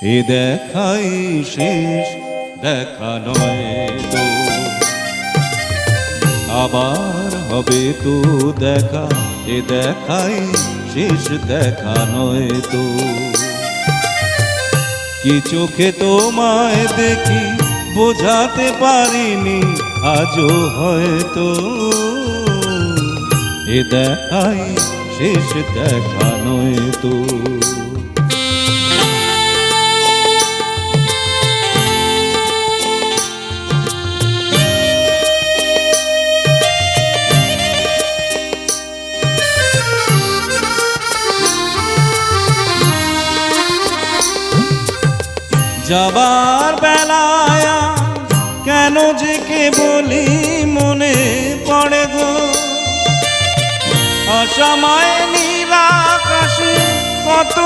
এ দেখাই শেষ দেখা নয় তো, আবার হবে তো দেখা, এ দেখাই শেষ দেখা নয় তো। কি চোখে তোমায় দেখি বোঝাতে পারিনি আজও হয়তো, এ দেখাই শেষ দেখা নয় তো। যাবার বেলায় কেন যে কে বলি মনে পড়ে গো, অসময় নীল আকাশে কত